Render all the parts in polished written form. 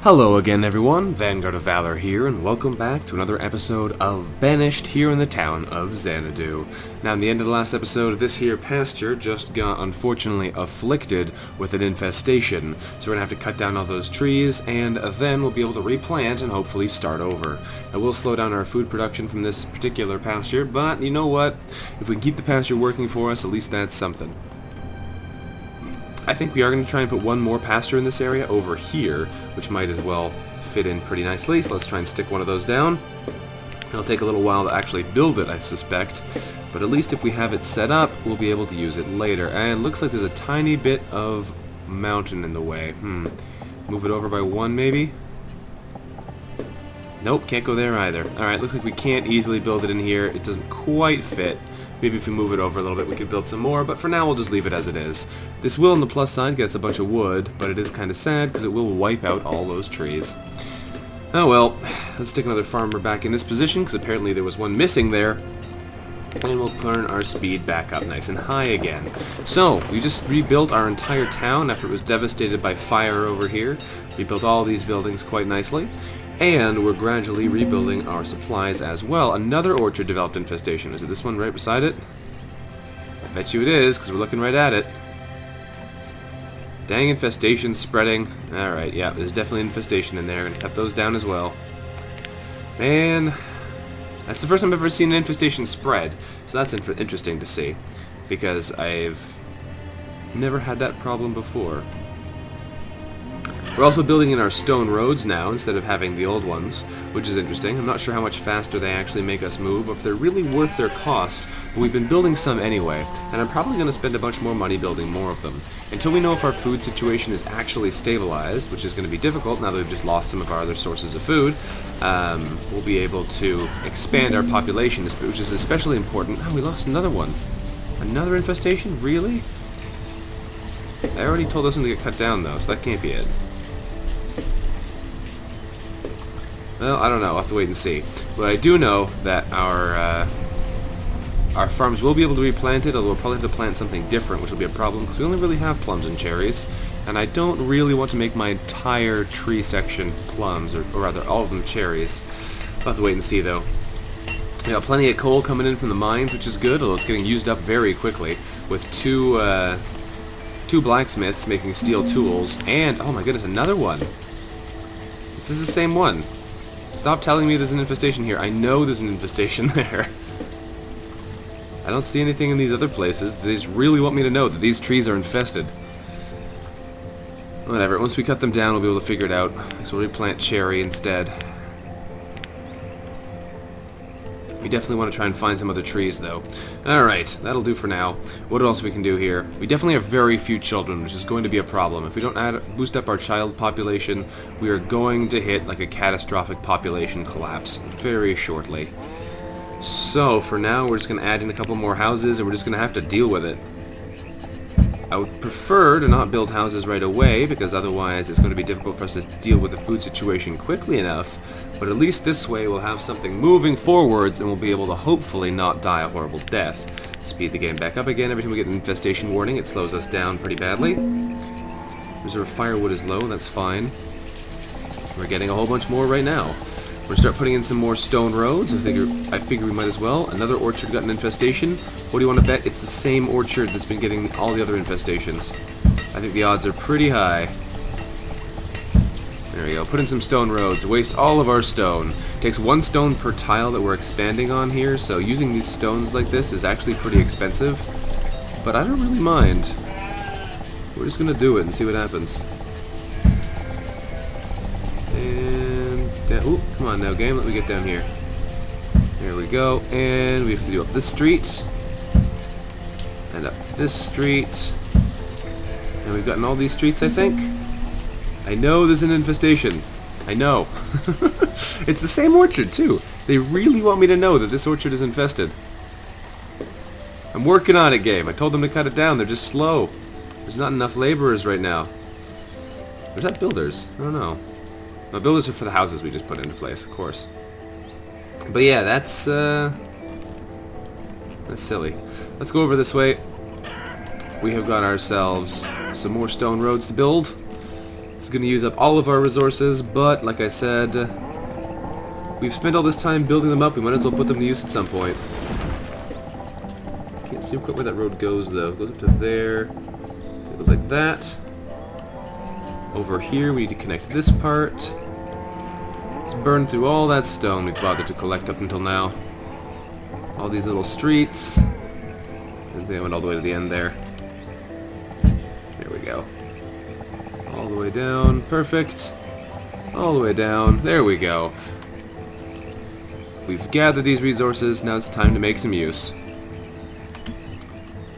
Hello again everyone, VanguardOfValor here, and welcome back to another episode of Banished here in the town of Xanadu. Now, in the end of the last episode, this here pasture just got unfortunately afflicted with an infestation, so we're going to have to cut down all those trees, and then we'll be able to replant and hopefully start over. It will slow down our food production from this particular pasture, but you know what? If we can keep the pasture working for us, at least that's something. I think we are going to try and put one more pasture in this area over here, which might as well fit in pretty nicely, so let's try and stick one of those down. It'll take a little while to actually build it, I suspect, but at least if we have it set up, we'll be able to use it later. And looks like there's a tiny bit of mountain in the way. Move it over by one, maybe? Nope, can't go there either. Alright, looks like we can't easily build it in here. It doesn't quite fit. Maybe if we move it over a little bit we could build some more, but for now we'll just leave it as it is. This will, on the plus side, get us a bunch of wood, but it is kind of sad because it will wipe out all those trees. Oh well, let's stick another farmer back in this position because apparently there was one missing there. And we'll turn our speed back up nice and high again. So, we just rebuilt our entire town after it was devastated by fire over here. We built all these buildings quite nicely. And we're gradually rebuilding our supplies as well. Another orchard developed infestation. Is it this one right beside it? I bet you it is, because we're looking right at it. Dang, infestation spreading. Alright, yeah, there's definitely infestation in there. Gonna cut those down as well. Man, that's the first time I've ever seen an infestation spread. So that's interesting to see, because I've never had that problem before. We're also building in our stone roads now instead of having the old ones, which is interesting. I'm not sure how much faster they actually make us move, or if they're really worth their cost, but we've been building some anyway, and I'm probably going to spend a bunch more money building more of them. Until we know if our food situation is actually stabilized, which is going to be difficult now that we've just lost some of our other sources of food, we'll be able to expand our population, which is especially important. Oh, we lost another one. Another infestation? Really? I already told this one to get cut down though, so that can't be it. Well, I don't know. I'll have to wait and see. But I do know that our farms will be able to be replanted, although we'll probably have to plant something different, which will be a problem, because we only really have plums and cherries, and I don't really want to make my entire tree section plums, or rather, all of them cherries. I'll have to wait and see, though. We got plenty of coal coming in from the mines, which is good, although it's getting used up very quickly, with two blacksmiths making steel tools, and, oh my goodness, another one! This is the same one. Stop telling me there's an infestation here. I know there's an infestation there. I don't see anything in these other places. They just really want me to know that these trees are infested. Whatever. Once we cut them down, we'll be able to figure it out. So we'll replant cherry instead. We definitely want to try and find some other trees, though. Alright, that'll do for now. What else we can do here? We definitely have very few children, which is going to be a problem. If we don't boost up our child population, we are going to hit like a catastrophic population collapse very shortly. So, for now, we're just going to add in a couple more houses, and we're just going to have to deal with it. I would prefer to not build houses right away, because otherwise it's going to be difficult for us to deal with the food situation quickly enough, but at least this way we'll have something moving forwards and we'll be able to hopefully not die a horrible death. Speed the game back up again. Every time we get an infestation warning, it slows us down pretty badly. Reserve firewood is low, that's fine. We're getting a whole bunch more right now. We're going to start putting in some more stone roads. I figure we might as well. Another orchard got an infestation. What do you want to bet? It's the same orchard that's been getting all the other infestations. I think the odds are pretty high. There we go. Put in some stone roads. Waste all of our stone. Takes one stone per tile that we're expanding on here, so using these stones like this is actually pretty expensive. But I don't really mind. We're just going to do it and see what happens. Ooh, come on now, game. Let me get down here. There we go. And we have to do up this street. And up this street. And we've gotten all these streets, I think. I know there's an infestation. I know. It's the same orchard, too. They really want me to know that this orchard is infested. I'm working on it, game. I told them to cut it down. They're just slow. There's not enough laborers right now. Where's that builders? I don't know. No, builders are for the houses we just put into place, of course. But yeah, that's silly. Let's go over this way. We have got ourselves some more stone roads to build. is going to use up all of our resources, but like I said, we've spent all this time building them up. We might as well put them to use at some point. Can't see quite where that road goes, though. It goes up to there. It goes like that. Over here, we need to connect this part. Let's burn through all that stone we've bothered to collect up until now. All these little streets. And they went all the way to the end there. There we go. All the way down. Perfect. All the way down. There we go. We've gathered these resources. Now it's time to make some use.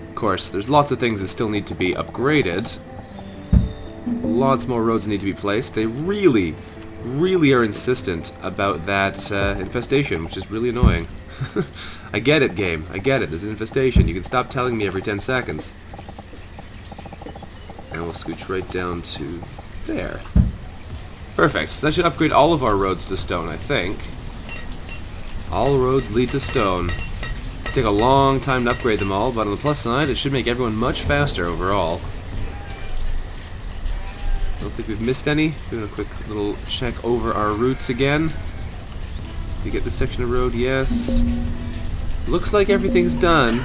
Of course, there's lots of things that still need to be upgraded. Lots more roads need to be placed. They really are insistent about that infestation, which is really annoying. I get it, game. I get it. There's an infestation. You can stop telling me every 10 seconds. And we'll scooch right down to there. Perfect. So that should upgrade all of our roads to stone, I think. All roads lead to stone. It'll take a long time to upgrade them all, but on the plus side, it should make everyone much faster overall. I don't think we've missed any. Doing a quick little check over our routes again. Did we get this section of road? Yes. Looks like everything's done.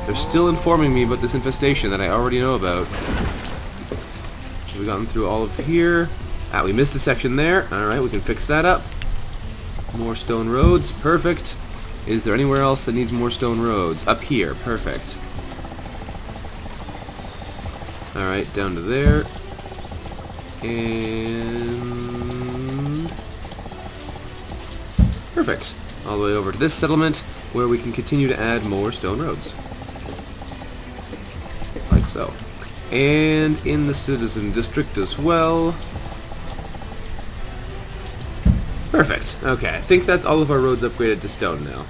They're still informing me about this infestation that I already know about. We've gotten through all of here. Ah, we missed a section there. Alright, we can fix that up. More stone roads. Perfect. Is there anywhere else that needs more stone roads? Up here. Perfect. Alright, down to there. And perfect. All the way over to this settlement where we can continue to add more stone roads. Like so. And in the citizen district as well. Perfect. Okay, I think that's all of our roads upgraded to stone now.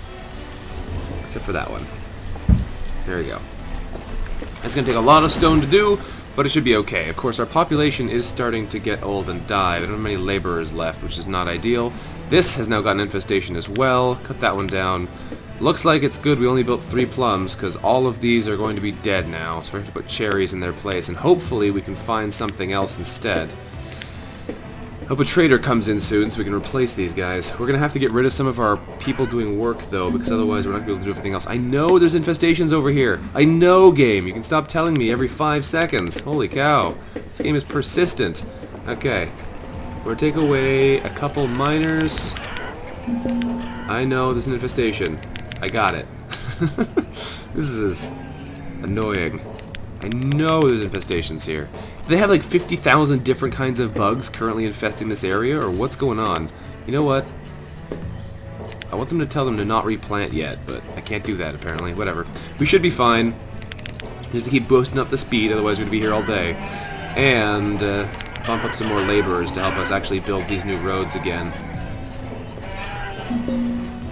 Except for that one. There we go. It's going to take a lot of stone to do, but it should be okay. Of course, our population is starting to get old and die. We don't have many laborers left, which is not ideal. This has now got an infestation as well. Cut that one down. Looks like it's good we only built 3 plums, because all of these are going to be dead now. So we have to put cherries in their place, and hopefully we can find something else instead. Hope a trader comes in soon so we can replace these guys. We're going to have to get rid of some of our people doing work, though, because otherwise we're not going to be able to do everything else. I know there's infestations over here. I know, game. You can stop telling me every 5 seconds. Holy cow. This game is persistent. Okay. We're going to take away a couple miners. I know there's an infestation. I got it. This is annoying. I know there's infestations here. Do they have like 50,000 different kinds of bugs currently infesting this area, or what's going on? You know what? I want them to tell them to not replant yet, but I can't do that apparently. Whatever. We should be fine. We have to keep boosting up the speed, otherwise we're going to be here all day. And bump up some more laborers to help us actually build these new roads again.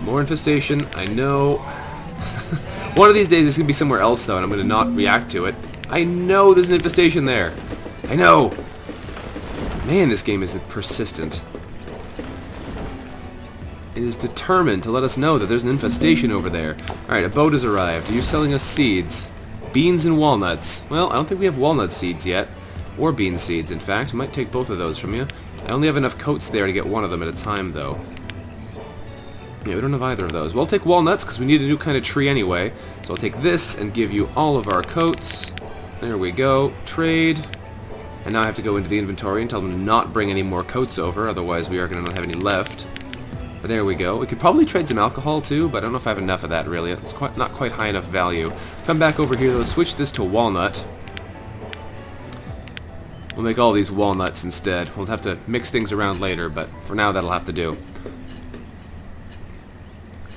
More infestation, I know. One of these days it's going to be somewhere else though, and I'm going to not react to it. I know there's an infestation there. I know. Man, this game is persistent. It is determined to let us know that there's an infestation over there. Alright, a boat has arrived. Are you selling us seeds? Beans and walnuts. Well, I don't think we have walnut seeds yet. Or bean seeds, in fact. I might take both of those from you. I only have enough coats there to get one of them at a time, though. Yeah, we don't have either of those. Well, I'll take walnuts, because we need a new kind of tree anyway. So I'll take this and give you all of our coats. There we go. Trade. And now I have to go into the inventory and tell them to not bring any more coats over, otherwise we are going to not have any left. But there we go. We could probably trade some alcohol too, but I don't know if I have enough of that really. It's not quite high enough value. Come back over here though, switch this to walnut. We'll make all these walnuts instead. We'll have to mix things around later, but for now that'll have to do.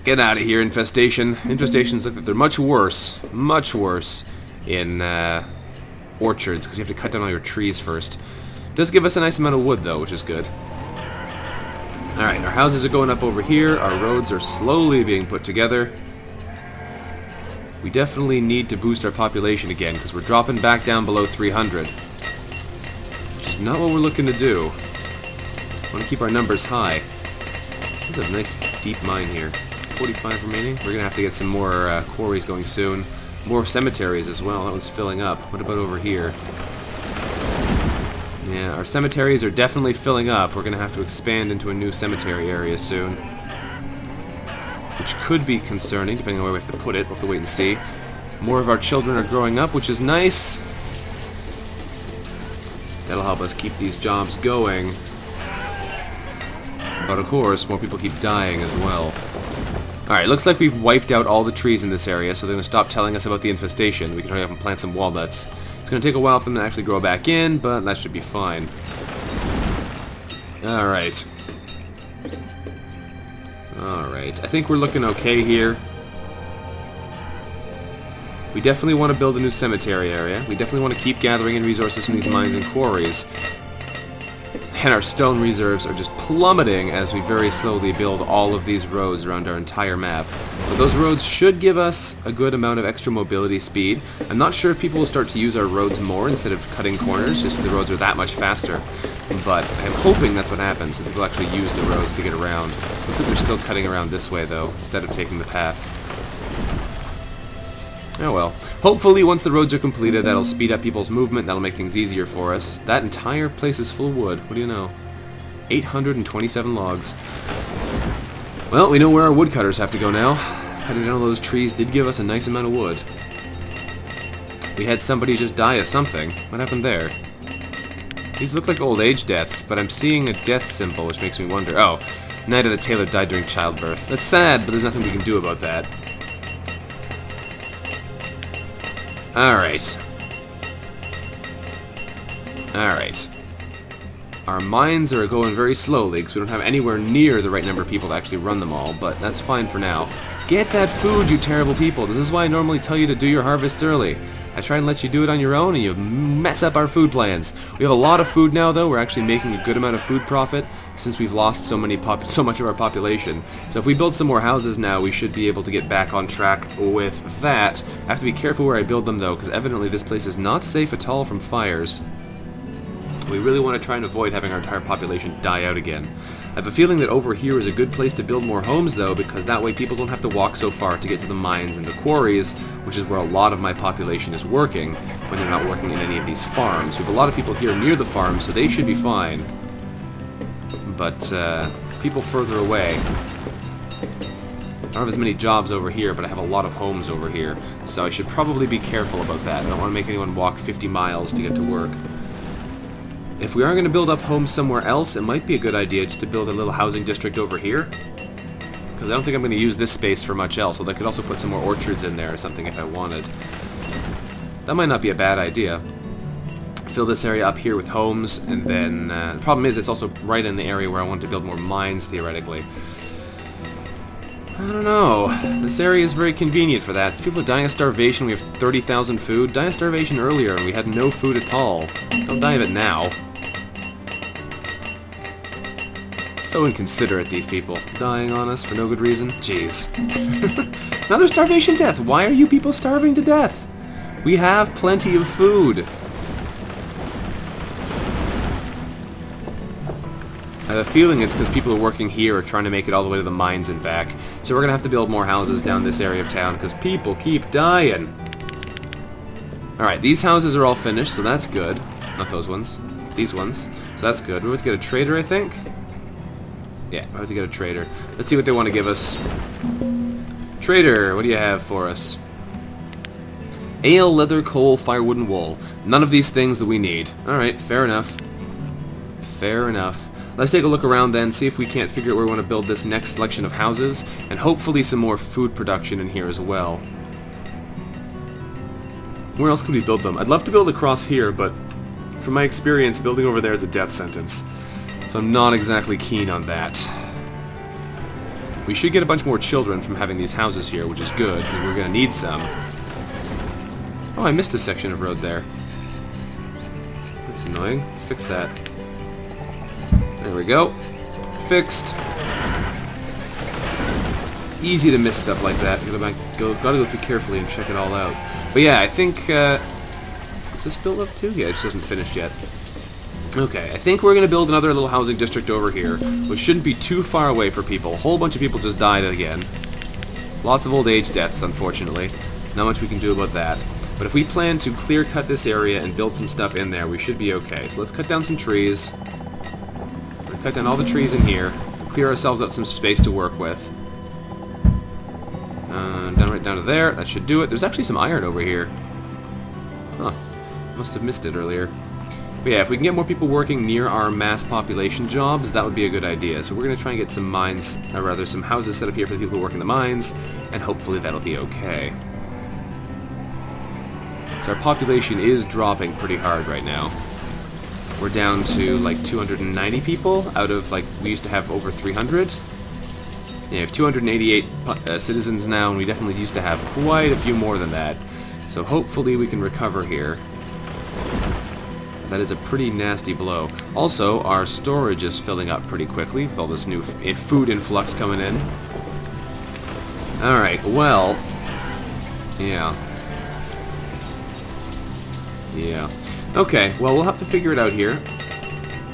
Get out of here, infestation. Infestations look like they're much worse in orchards, because you have to cut down all your trees first. It does give us a nice amount of wood, though, which is good. Alright, our houses are going up over here. Our roads are slowly being put together. We definitely need to boost our population again, because we're dropping back down below 300. Which is not what we're looking to do. We want to keep our numbers high. This is a nice deep mine here. 45 remaining. We're going to have to get some more quarries going soon. More cemeteries as well. That was filling up. What about over here? Yeah, our cemeteries are definitely filling up. We're going to have to expand into a new cemetery area soon. Which could be concerning, depending on where we have to put it. We'll have to wait and see. More of our children are growing up, which is nice. That'll help us keep these jobs going. But of course, more people keep dying as well. Alright, looks like we've wiped out all the trees in this area, so they're going to stop telling us about the infestation. We can hurry up and plant some walnuts. It's going to take a while for them to actually grow back in, but that should be fine. Alright. Alright, I think we're looking okay here. We definitely want to build a new cemetery area. We definitely want to keep gathering in resources from these mines and quarries. And our stone reserves are just plummeting as we very slowly build all of these roads around our entire map. But those roads should give us a good amount of extra mobility speed. I'm not sure if people will start to use our roads more instead of cutting corners, just the roads are that much faster. But I'm hoping that's what happens, that people actually use the roads to get around. Looks like they're still cutting around this way, though, instead of taking the path. Oh well. Hopefully, once the roads are completed, that'll speed up people's movement, that'll make things easier for us. That entire place is full of wood. What do you know? 827 logs. Well, we know where our woodcutters have to go now. Cutting down all those trees did give us a nice amount of wood. We had somebody just die of something. What happened there? These look like old age deaths, but I'm seeing a death symbol, which makes me wonder. Oh, Night of the Tailor died during childbirth. That's sad, but there's nothing we can do about that. Alright. Alright. Our mines are going very slowly because we don't have anywhere near the right number of people to actually run them all, but that's fine for now. Get that food, you terrible people. This is why I normally tell you to do your harvests early. I try and let you do it on your own and you mess up our food plans. We have a lot of food now though. We're actually making a good amount of food profit since we've lost so much of our population. So if we build some more houses now, we should be able to get back on track with that. I have to be careful where I build them though, because evidently this place is not safe at all from fires. We really want to try and avoid having our entire population die out again. I have a feeling that over here is a good place to build more homes though, because that way people don't have to walk so far to get to the mines and the quarries, which is where a lot of my population is working when they're not working in any of these farms. We have a lot of people here near the farms, so they should be fine. But people further away, I don't have as many jobs over here, but I have a lot of homes over here, so I should probably be careful about that. I don't want to make anyone walk 50 miles to get to work. If we are going to build up homes somewhere else, it might be a good idea just to build a little housing district over here. Because I don't think I'm going to use this space for much else, although I could also put some more orchards in there or something if I wanted. That might not be a bad idea. Fill this area up here with homes, and then the problem is it's also right in the area where I want to build more mines, theoretically. I don't know. This area is very convenient for that. People are dying of starvation. We have 30,000 food. Died of starvation earlier, and we had no food at all. Don't die of it now. So inconsiderate, these people. Dying on us for no good reason. Jeez. Another starvation death. Why are you people starving to death? We have plenty of food. I have a feeling it's because people are working here are trying to make it all the way to the mines and back. So we're going to have to build more houses down this area of town because people keep dying. Alright, these houses are all finished, so that's good. Not those ones. These ones. So that's good. We're about to get a trader, I think? Yeah, we're about to get a trader. Let's see what they want to give us. Trader, what do you have for us? Ale, leather, coal, firewood, and wool. None of these things that we need. Alright, fair enough. Fair enough. Let's take a look around then, see if we can't figure out where we want to build this next selection of houses, and hopefully some more food production in here as well. Where else could we build them? I'd love to build across here, but from my experience, building over there is a death sentence. So I'm not exactly keen on that. We should get a bunch more children from having these houses here, which is good, because we're going to need some. Oh, I missed a section of road there. That's annoying. Let's fix that. There we go. Fixed. Easy to miss stuff like that. Gotta go through carefully and check it all out. But yeah, I think... is this built up too? Yeah, it just isn't finished yet. Okay, I think we're going to build another little housing district over here, which shouldn't be too far away for people. A whole bunch of people just died again. Lots of old age deaths, unfortunately. Not much we can do about that. But if we plan to clear cut this area and build some stuff in there, we should be okay. So let's cut down some trees. We'll cut down all the trees in here. Clear ourselves up some space to work with. Right down to there. That should do it. There's actually some iron over here. Huh. Must have missed it earlier. But yeah, if we can get more people working near our mass population jobs, that would be a good idea. So we're going to try and get some mines, or rather some houses set up here for the people who work in the mines, and hopefully that'll be okay. So our population is dropping pretty hard right now. We're down to like 290 people out of like, we used to have over 300. Yeah, we have 288 citizens now, and we definitely used to have quite a few more than that. So hopefully we can recover here. That is a pretty nasty blow. Also, our storage is filling up pretty quickly with all this new food influx coming in. Alright, well... Yeah. Okay, well, we'll have to figure it out here.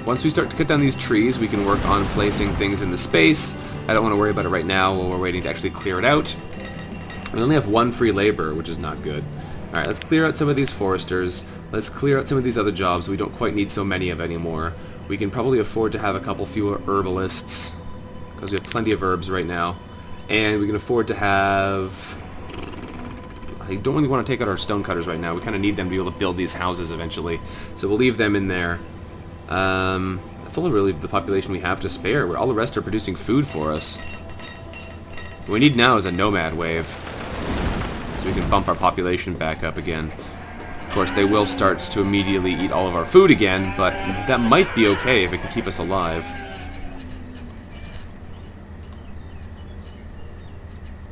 Once we start to cut down these trees, we can work on placing things in the space. I don't want to worry about it right now while we're waiting to actually clear it out. We only have one free labor, which is not good. Alright, let's clear out some of these foresters. Let's clear out some of these other jobs we don't quite need so many of anymore. We can probably afford to have a couple fewer herbalists, because we have plenty of herbs right now. And we can afford to have... I don't really want to take out our stonecutters right now. We kind of need them to be able to build these houses eventually. So we'll leave them in there. That's all really the population we have to spare, where all the rest are producing food for us. What we need now is a nomad wave, so we can bump our population back up again. Of course, they will start to immediately eat all of our food again, but that might be okay if it can keep us alive.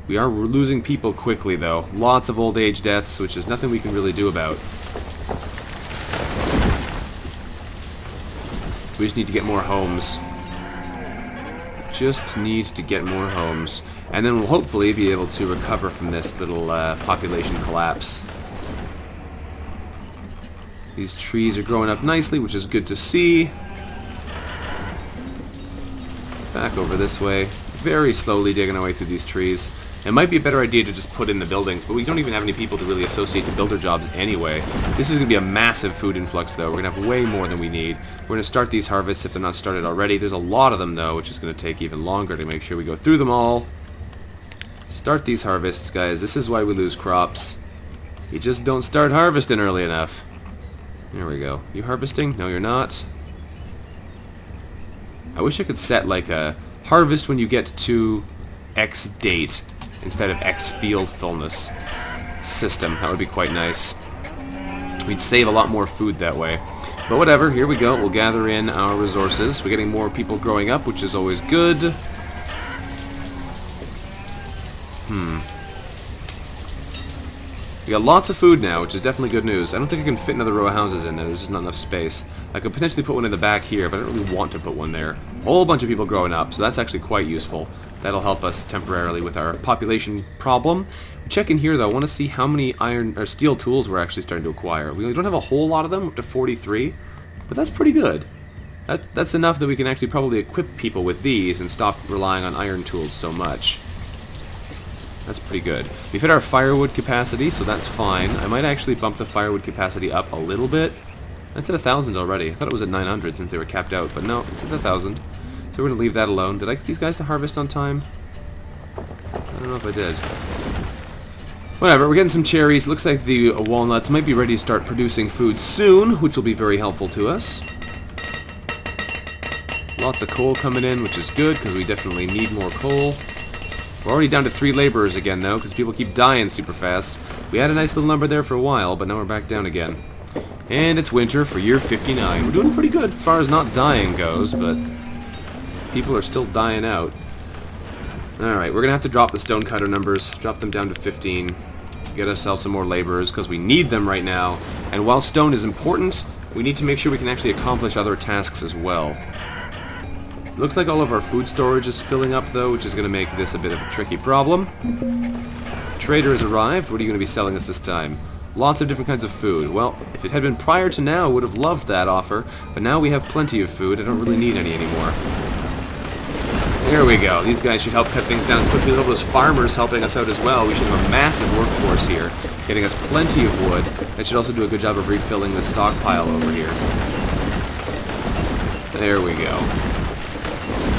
We are losing people quickly, though. Lots of old age deaths, which is nothing we can really do about. We just need to get more homes. Just need to get more homes. And then we'll hopefully be able to recover from this little population collapse. These trees are growing up nicely, which is good to see. Back over this way. Very slowly digging our way through these trees. It might be a better idea to just put in the buildings, but we don't even have any people to really associate the builder jobs anyway. This is going to be a massive food influx, though. We're going to have way more than we need. We're going to start these harvests if they're not started already. There's a lot of them, though, which is going to take even longer to make sure we go through them all. Start these harvests, guys. This is why we lose crops. You just don't start harvesting early enough. There we go. You harvesting? No, you're not. I wish I could set, like, a harvest when you get to X date instead of X field fullness system. That would be quite nice. We'd save a lot more food that way. But whatever, here we go. We'll gather in our resources. We're getting more people growing up, which is always good. We got lots of food now, which is definitely good news. I don't think I can fit another row of houses in there. There's just not enough space. I could potentially put one in the back here, but I don't really want to put one there. A whole bunch of people growing up, so that's actually quite useful. That'll help us temporarily with our population problem. Check in here, though. I want to see how many iron or steel tools we're actually starting to acquire. We don't have a whole lot of them, up to 43, but that's pretty good. That's enough that we can actually probably equip people with these and stop relying on iron tools so much. That's pretty good. We've hit our firewood capacity, so that's fine. I might actually bump the firewood capacity up a little bit. It's at 1,000 already. I thought it was at 900 since they were capped out, but no, it's at 1,000. So we're going to leave that alone. Did I get these guys to harvest on time? I don't know if I did. Whatever, we're getting some cherries. Looks like the walnuts might be ready to start producing food soon, which will be very helpful to us. Lots of coal coming in, which is good, because we definitely need more coal. We're already down to 3 laborers again, though, because people keep dying super fast. We had a nice little number there for a while, but now we're back down again. And it's winter for year 59. We're doing pretty good as far as not dying goes, but people are still dying out. Alright, we're going to have to drop the stonecutter numbers, drop them down to 15, get ourselves some more laborers, because we need them right now. And while stone is important, we need to make sure we can actually accomplish other tasks as well. Looks like all of our food storage is filling up, though, which is going to make this a bit of a tricky problem. Trader has arrived. What are you going to be selling us this time? Lots of different kinds of food. Well, if it had been prior to now, I would have loved that offer, but now we have plenty of food. I don't really need any anymore. There we go. These guys should help cut things down quickly. Look at those farmers helping us out as well. We should have a massive workforce here, getting us plenty of wood. That should also do a good job of refilling the stockpile over here. There we go.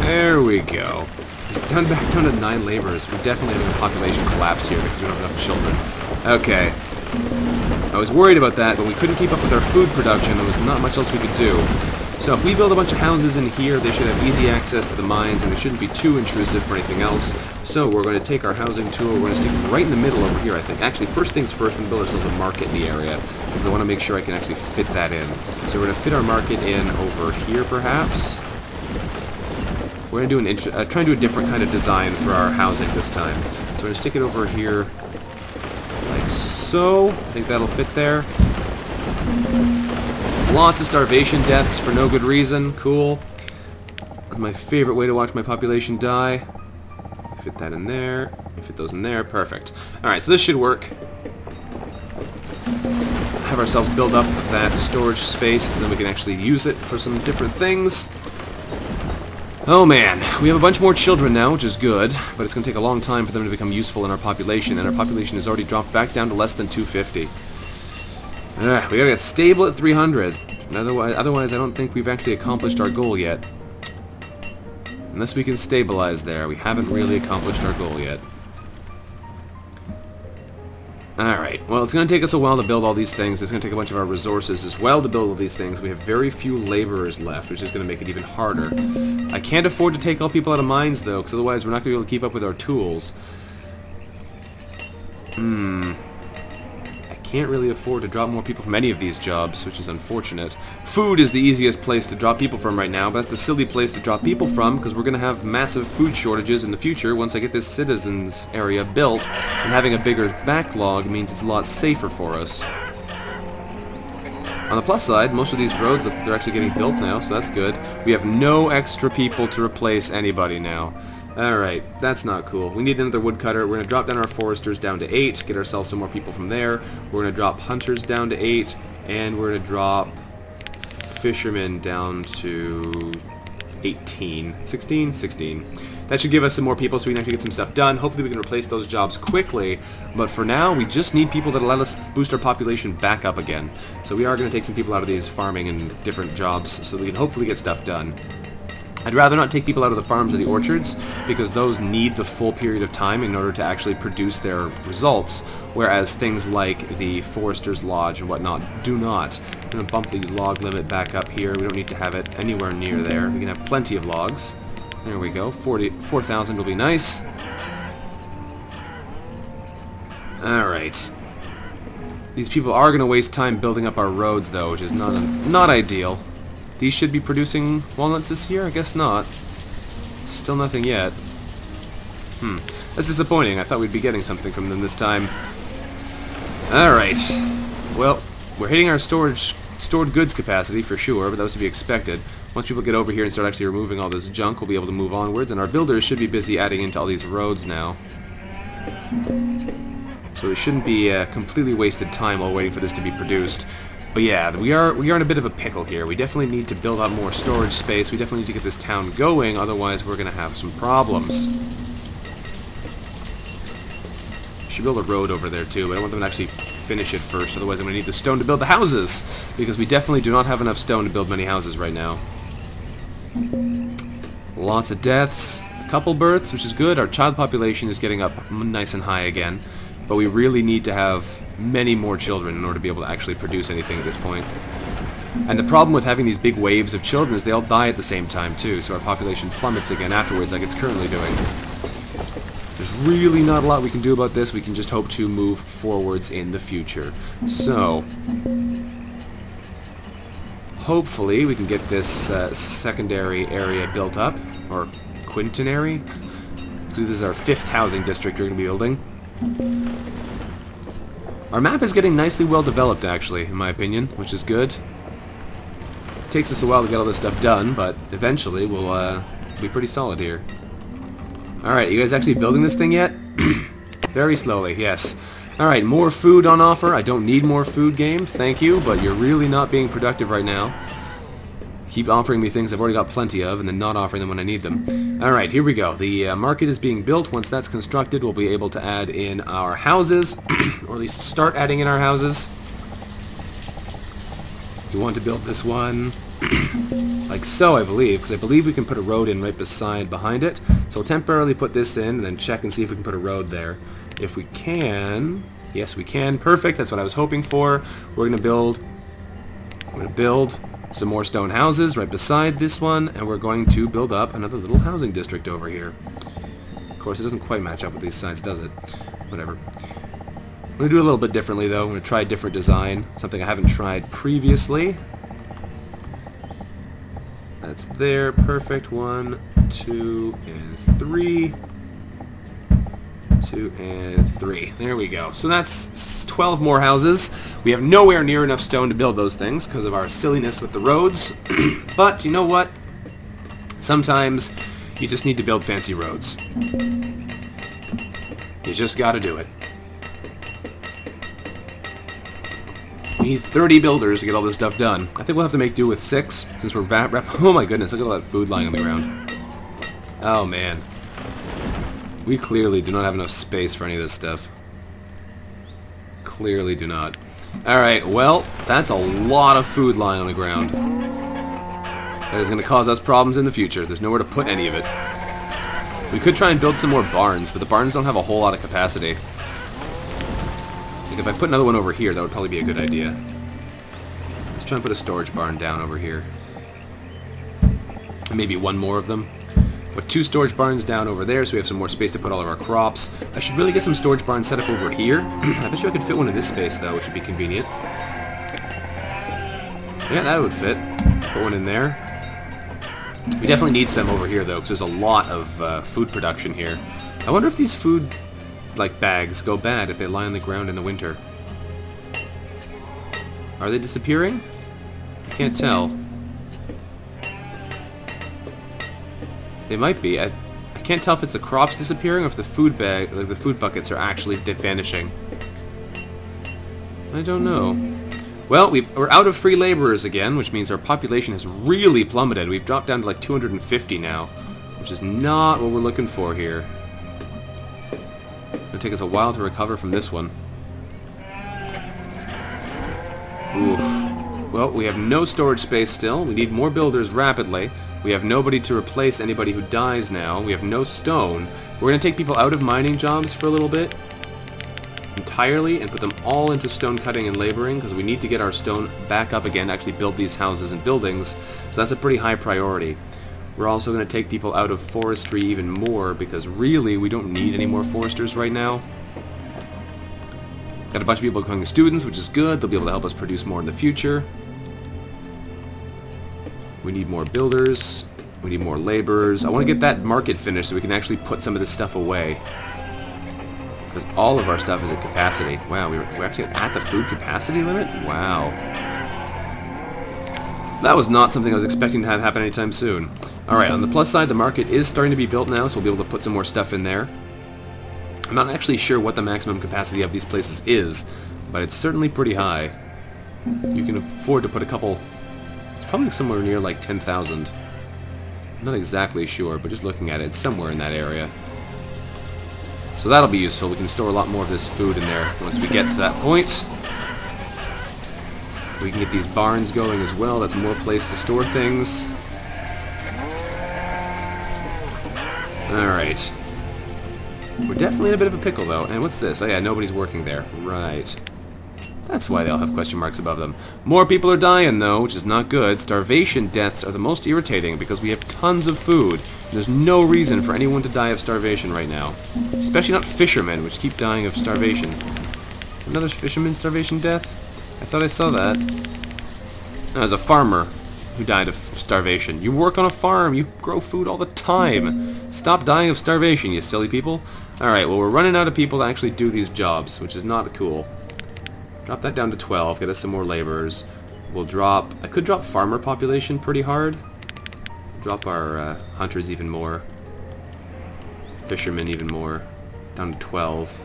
There we go. Back down to 9 laborers. We're definitely having a population collapse here because we don't have enough children. Okay. I was worried about that, but we couldn't keep up with our food production. There was not much else we could do. So if we build a bunch of houses in here, they should have easy access to the mines, and they shouldn't be too intrusive for anything else. So we're going to take our housing tool, we're going to stick it right in the middle over here, I think. Actually, first things first, we're going to build ourselves a market in the area, because I want to make sure I can actually fit that in. So we're going to fit our market in over here, perhaps. We're going to do try and do a different kind of design for our housing this time. So we're going to stick it over here, like so. I think that'll fit there. Lots of starvation deaths for no good reason. Cool. My favorite way to watch my population die. Fit that in there. Fit those in there. Perfect. Alright, so this should work. Have ourselves build up that storage space so then we can actually use it for some different things. Oh man, we have a bunch more children now, which is good, but it's going to take a long time for them to become useful in our population, and our population has already dropped back down to less than 250. We gotta get stable at 300. Otherwise, I don't think we've actually accomplished our goal yet. Unless we can stabilize there, we haven't really accomplished our goal yet. Alright, well, it's going to take us a while to build all these things. It's going to take a bunch of our resources as well to build all these things. We have very few laborers left, which is going to make it even harder. I can't afford to take all people out of mines, though, because otherwise we're not going to be able to keep up with our tools. Can't really afford to drop more people from any of these jobs, which is unfortunate. Food is the easiest place to drop people from right now, but that's a silly place to drop people from because we're going to have massive food shortages in the future once I get this citizens area built, and having a bigger backlog means it's a lot safer for us. On the plus side, most of these roads, they're actually getting built now, so that's good. We have no extra people to replace anybody now. Alright, that's not cool. We need another woodcutter. We're going to drop down our foresters down to 8, get ourselves some more people from there. We're going to drop hunters down to 8, and we're going to drop fishermen down to 18. 16? 16. That should give us some more people so we can actually get some stuff done. Hopefully we can replace those jobs quickly, but for now we just need people that'll let us boost our population back up again. So we are going to take some people out of these farming and different jobs so we can hopefully get stuff done. I'd rather not take people out of the farms or the orchards, because those need the full period of time in order to actually produce their results, whereas things like the Forester's Lodge and whatnot do not. I'm going to bump the log limit back up here. We don't need to have it anywhere near there. We can have plenty of logs. There we go. 4,000 will be nice. Alright. These people are going to waste time building up our roads, though, which is not ideal. These should be producing walnuts this year? I guess not. Still nothing yet. That's disappointing. I thought we'd be getting something from them this time. Alright. Well, we're hitting our stored goods capacity for sure, but that was to be expected. Once people get over here and start actually removing all this junk, we'll be able to move onwards, and our builders should be busy adding into all these roads now. So it shouldn't be completely wasted time while waiting for this to be produced. But yeah, we are in a bit of a pickle here. We definitely need to build up more storage space. We definitely need to get this town going, otherwise we're going to have some problems. Should build a road over there too, but I want them to actually finish it first, otherwise I'm going to need the stone to build the houses, because we definitely do not have enough stone to build many houses right now. Lots of deaths, a couple births, which is good. Our child population is getting up nice and high again, but we really need to have many more children in order to be able to actually produce anything at this point. And the problem with having these big waves of children is they all die at the same time too, so our population plummets again afterwards like it's currently doing. There's really not a lot we can do about this. We can just hope to move forwards in the future. So, hopefully we can get this secondary area built up, or quintenary. This is our 5th housing district we're going to be building. Our map is getting nicely well developed, actually, in my opinion, which is good. Takes us a while to get all this stuff done, but eventually we'll be pretty solid here. Alright, you guys actually building this thing yet? Very slowly, yes. Alright, more food on offer. I don't need more food, game, thank you, but you're really not being productive right now. Keep offering me things I've already got plenty of, and then not offering them when I need them. Alright, here we go. The market is being built. Once that's constructed, we'll be able to add in our houses, or at least start adding in our houses. We want to build this one like so, I believe, because I believe we can put a road in right behind it. So we'll temporarily put this in, and then check and see if we can put a road there. If we can, yes we can, perfect, that's what I was hoping for. I'm going to build some more stone houses right beside this one, and we're going to build up another little housing district over here. Of course, it doesn't quite match up with these sides, does it? Whatever. I'm going to do it a little bit differently, though. I'm going to try a different design, something I haven't tried previously. That's there, perfect. 1, 2, and 3. 2 and 3. There we go. So that's 12 more houses. We have nowhere near enough stone to build those things because of our silliness with the roads. But you know what? Sometimes you just need to build fancy roads. You just gotta do it. We need 30 builders to get all this stuff done. I think we'll have to make do with 6 since we're oh my goodness, look at all that food lying on the ground. Oh man. We clearly do not have enough space for any of this stuff. Clearly do not. Alright, well, that's a lot of food lying on the ground. That is going to cause us problems in the future. There's nowhere to put any of it. We could try and build some more barns, but the barns don't have a whole lot of capacity. Like if I put another one over here, that would probably be a good idea. Let's try and put a storage barn down over here. Maybe one more of them. Put 2 storage barns down over there so we have some more space to put all of our crops. I should really get some storage barns set up over here. I bet you I could fit one in this space though, which would be convenient. Yeah, that would fit. Put one in there. We definitely need some over here though, because there's a lot of food production here. I wonder if these food bags go bad if they lie on the ground in the winter. Are they disappearing? I can't tell. They might be. I can't tell if it's the crops disappearing or if the food bag, the food buckets are actually vanishing. I don't know. Well, we're out of free laborers again, which means our population has really plummeted. We've dropped down to like 250 now, which is not what we're looking for here. It's going to take us a while to recover from this one. Oof. Well, we have no storage space still. We need more builders rapidly. We have nobody to replace anybody who dies now. We have no stone. We're going to take people out of mining jobs for a little bit. Entirely, and put them all into stone cutting and laboring, because we need to get our stone back up again to actually build these houses and buildings. So that's a pretty high priority. We're also going to take people out of forestry even more, because really we don't need any more foresters right now. Got a bunch of people becoming students, which is good. They'll be able to help us produce more in the future. We need more builders. We need more laborers. I want to get that market finished so we can actually put some of this stuff away. Because all of our stuff is at capacity. Wow, we're actually at the food capacity limit? Wow. That was not something I was expecting to have happen anytime soon. Alright, on the plus side, the market is starting to be built now, so we'll be able to put some more stuff in there. I'm not actually sure what the maximum capacity of these places is, but it's certainly pretty high. You can afford to put a couple... It's probably somewhere near like 10,000. I'm not exactly sure, but just looking at it, it's somewhere in that area. So that'll be useful. We can store a lot more of this food in there once we get to that point. We can get these barns going as well. That's more place to store things. Alright. We're definitely in a bit of a pickle, though. And what's this? Oh yeah, nobody's working there. Right. That's why they all have question marks above them. More people are dying, though, which is not good. Starvation deaths are the most irritating because we have tons of food. There's no reason for anyone to die of starvation right now. Especially not fishermen, which keep dying of starvation. Another fisherman starvation death? I thought I saw that. No, there's a farmer who died of starvation. You work on a farm. You grow food all the time. Stop dying of starvation, you silly people. Alright, well, we're running out of people to actually do these jobs, which is not cool. Drop that down to 12. Get us some more laborers. We'll drop... I could drop farmer population pretty hard. Drop our hunters even more. Fishermen even more. Down to 12.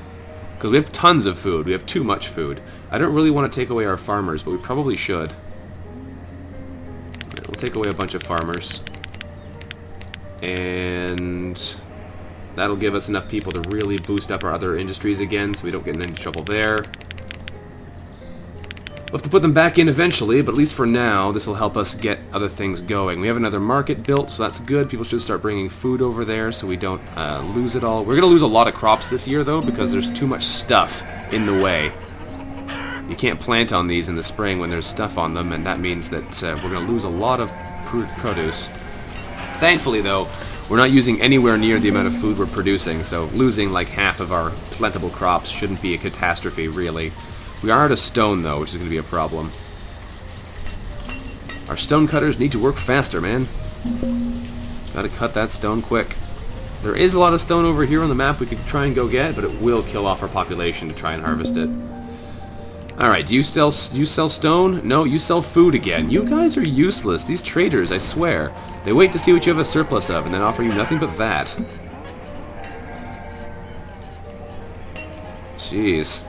Because we have tons of food. We have too much food. I don't really want to take away our farmers, but we probably should. We'll take away a bunch of farmers. And that'll give us enough people to really boost up our other industries again, so we don't get in any trouble there. We'll have to put them back in eventually, but at least for now, this will help us get other things going. We have another market built, so that's good. People should start bringing food over there so we don't lose it all. We're going to lose a lot of crops this year, though, because there's too much stuff in the way. You can't plant on these in the spring when there's stuff on them, and that means that we're going to lose a lot of produce. Thankfully, though, we're not using anywhere near the amount of food we're producing, so losing like half of our plentiful crops shouldn't be a catastrophe, really. We are out of stone, though, which is going to be a problem. Our stone cutters need to work faster, man. Gotta cut that stone quick. There is a lot of stone over here on the map we could try and go get, but it will kill off our population to try and harvest it. Alright, do you sell stone? No, you sell food again. You guys are useless. These traders, I swear. They wait to see what you have a surplus of, and then offer you nothing but that. Jeez.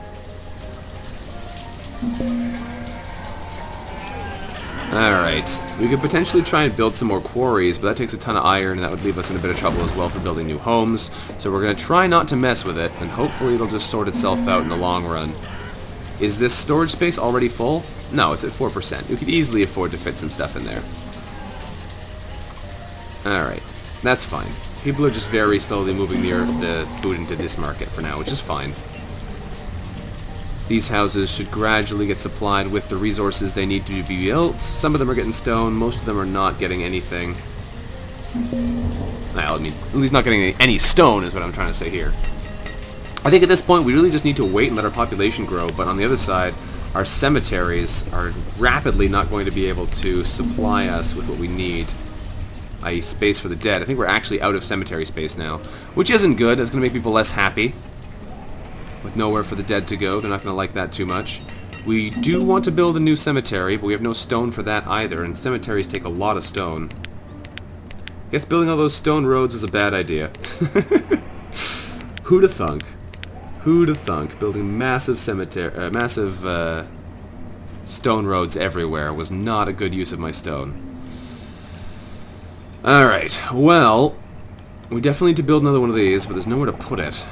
Alright, we could potentially try and build some more quarries, but that takes a ton of iron, and that would leave us in a bit of trouble as well for building new homes. So we're going to try not to mess with it, and hopefully it'll just sort itself out in the long run. Is this storage space already full? No, it's at 4%. We could easily afford to fit some stuff in there. Alright, that's fine. People are just very slowly moving the food into this market for now, which is fine. These houses should gradually get supplied with the resources they need to be built. Some of them are getting stone, most of them are not getting anything. Well, I mean, at least not getting any stone is what I'm trying to say here. I think at this point we really just need to wait and let our population grow, but on the other side, our cemeteries are rapidly not going to be able to supply us with what we need, i.e. space for the dead. I think we're actually out of cemetery space now, which isn't good. It's going to make people less happy. With nowhere for the dead to go, they're not going to like that too much. We do want to build a new cemetery, but we have no stone for that either, and cemeteries take a lot of stone. I guess building all those stone roads was a bad idea. Who'da thunk? Who'da thunk? Building massive stone roads everywhere was not a good use of my stone. Alright, well, we definitely need to build another one of these, but there's nowhere to put it.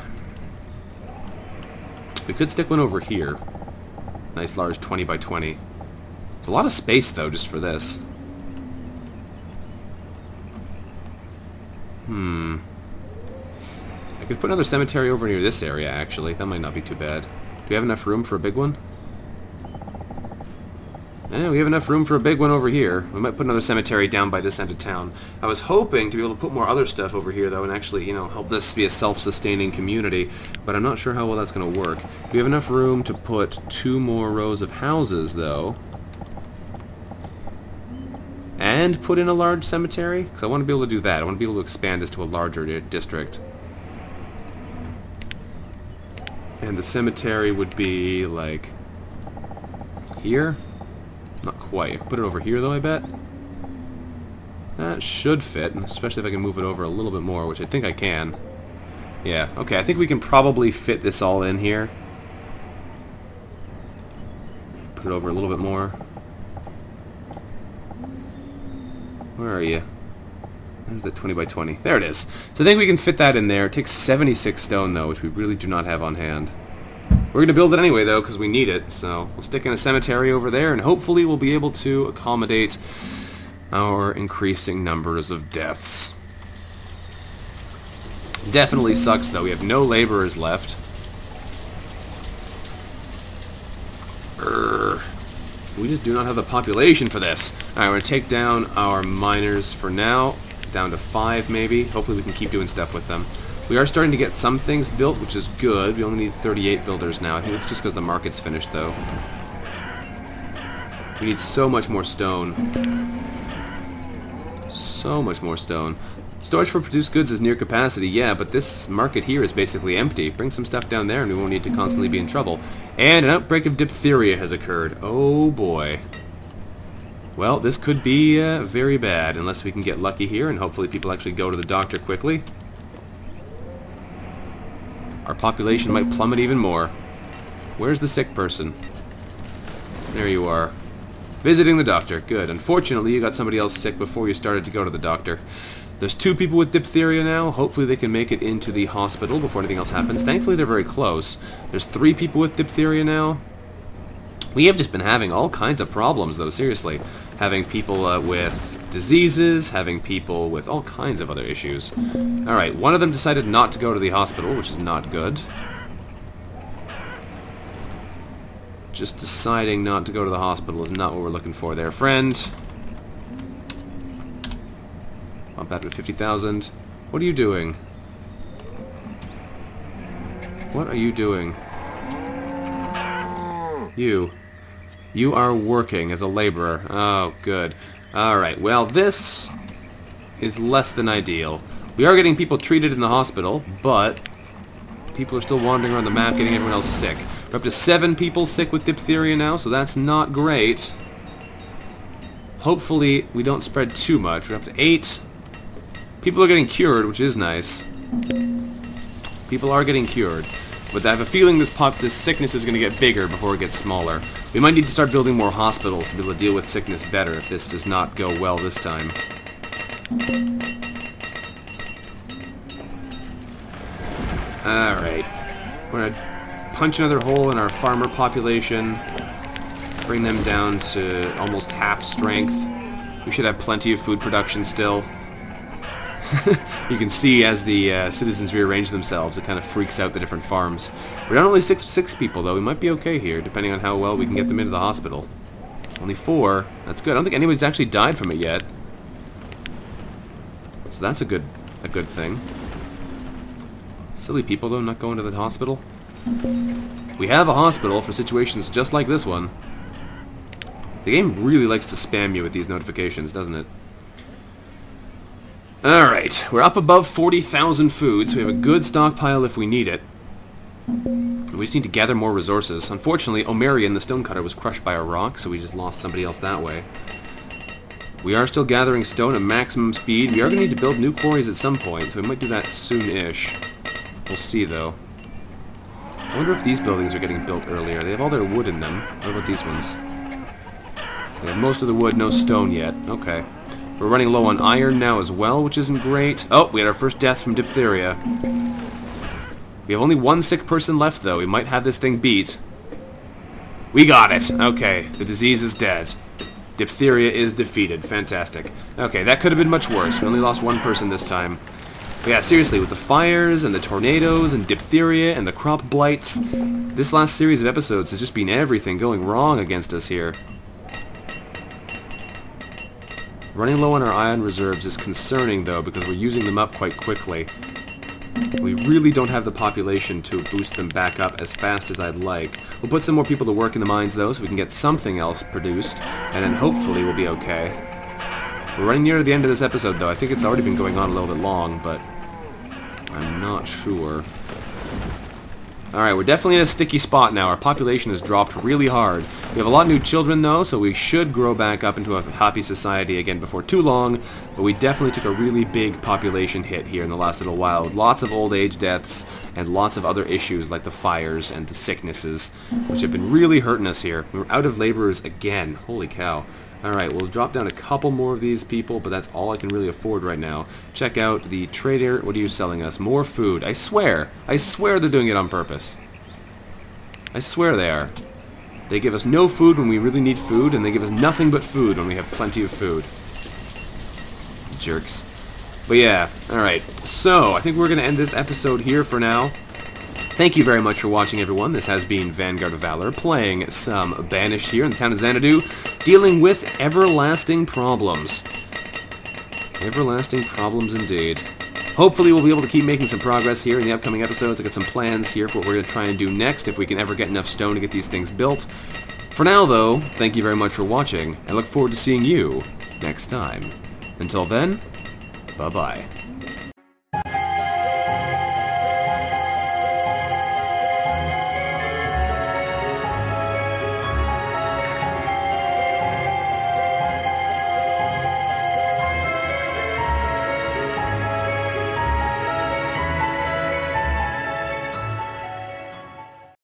We could stick one over here. Nice large 20 by 20. It's a lot of space, though, just for this. I could put another cemetery over near this area, actually. That might not be too bad. Do we have enough room for a big one? Yeah, we have enough room for a big one over here. We might put another cemetery down by this end of town. I was hoping to be able to put more other stuff over here, though, and actually, you know, help this be a self-sustaining community, but I'm not sure how well that's going to work. We have enough room to put 2 more rows of houses, though. And put in a large cemetery? Because I want to be able to do that. I want to be able to expand this to a larger district. And the cemetery would be, like, here? Not quite. Put it over here, though, I bet. That should fit, especially if I can move it over a little bit more, which I think I can. Yeah, okay, I think we can probably fit this all in here. Put it over a little bit more. Where are you? There's that 20 by 20. There it is. So I think we can fit that in there. It takes 76 stone, though, which we really do not have on hand. We're going to build it anyway, though, because we need it. So we'll stick in a cemetery over there, and hopefully we'll be able to accommodate our increasing numbers of deaths. Definitely sucks, though. We have no laborers left. We just do not have the population for this. Alright, we're going to take down our miners for now. Down to 5, maybe. Hopefully we can keep doing stuff with them. We are starting to get some things built, which is good. We only need 38 builders now. I think it's just because the market's finished, though. We need so much more stone. So much more stone. Storage for produced goods is near capacity, yeah, but this market here is basically empty. Bring some stuff down there and we won't need to constantly be in trouble. And an outbreak of diphtheria has occurred. Oh boy. Well, this could be very bad, unless we can get lucky here and hopefully people actually go to the doctor quickly. Our population might plummet even more. Where's the sick person? There you are. Visiting the doctor. Good. Unfortunately, you got somebody else sick before you started to go to the doctor. There's 2 people with diphtheria now. Hopefully they can make it into the hospital before anything else happens. Thankfully, they're very close. There's 3 people with diphtheria now. We have just been having all kinds of problems, though, seriously. Having people with diseases, having people with all kinds of other issues. Alright, one of them decided not to go to the hospital, which is not good. Just deciding not to go to the hospital is not what we're looking for there, friend. Bump that to 50,000. What are you doing? What are you doing? You are working as a laborer. Oh, good. Alright, well, this is less than ideal. We are getting people treated in the hospital, but people are still wandering around the map getting everyone else sick. We're up to 7 people sick with diphtheria now, so that's not great. Hopefully, we don't spread too much. We're up to 8. People are getting cured, which is nice. People are getting cured. But I have a feeling this sickness is going to get bigger before it gets smaller. We might need to start building more hospitals to be able to deal with sickness better if this does not go well this time. Alright. We're going to punch another hole in our farmer population. Bring them down to almost half strength. We should have plenty of food production still. You can see as the citizens rearrange themselves, it kind of freaks out the different farms. We're not only six people, though. We might be okay here, depending on how well we can get them into the hospital. Only 4. That's good. I don't think anybody's actually died from it yet. So that's a good thing. Silly people, though, not going to the hospital. We have a hospital for situations just like this one. The game really likes to spam you with these notifications, doesn't it? Alright, we're up above 40,000 food, so we have a good stockpile if we need it. We just need to gather more resources. Unfortunately, Omarion, the stonecutter, was crushed by a rock, so we just lost somebody else that way. We are still gathering stone at maximum speed. We are going to need to build new quarries at some point, so we might do that soon-ish. We'll see, though. I wonder if these buildings are getting built earlier. They have all their wood in them. What about these ones? They have most of the wood, no stone yet. Okay. We're running low on iron now as well, which isn't great. Oh, we had our first death from diphtheria. We have only 1 sick person left, though. We might have this thing beat. We got it! Okay, the disease is dead. Diphtheria is defeated. Fantastic. Okay, that could have been much worse. We only lost 1 person this time. But yeah, seriously, with the fires and the tornadoes and diphtheria and the crop blights, this last series of episodes has just been everything going wrong against us here. Running low on our iron reserves is concerning, though, because we're using them up quite quickly. We really don't have the population to boost them back up as fast as I'd like. We'll put some more people to work in the mines, though, so we can get something else produced, and then hopefully we'll be okay. We're running near the end of this episode, though. I think it's already been going on a little bit long, but I'm not sure. Alright, we're definitely in a sticky spot now. Our population has dropped really hard. We have a lot of new children, though, so we should grow back up into a happy society again before too long, but we definitely took a really big population hit here in the last little while. Lots of old age deaths, and lots of other issues like the fires and the sicknesses, which have been really hurting us here. We're out of laborers again. Holy cow. Alright, we'll drop down a couple more of these people, but that's all I can really afford right now. Check out the trader. What are you selling us? More food. I swear they're doing it on purpose. I swear they are. They give us no food when we really need food, and they give us nothing but food when we have plenty of food. Jerks. But yeah, alright. So, I think we're going to end this episode here for now. Thank you very much for watching, everyone. This has been Vanguard of Valor, playing some Banished here in the town of Xanadu, dealing with everlasting problems. Everlasting problems indeed. Hopefully we'll be able to keep making some progress here in the upcoming episodes. I've got some plans here for what we're going to try and do next, if we can ever get enough stone to get these things built. For now, though, thank you very much for watching, and I look forward to seeing you next time. Until then, bye-bye.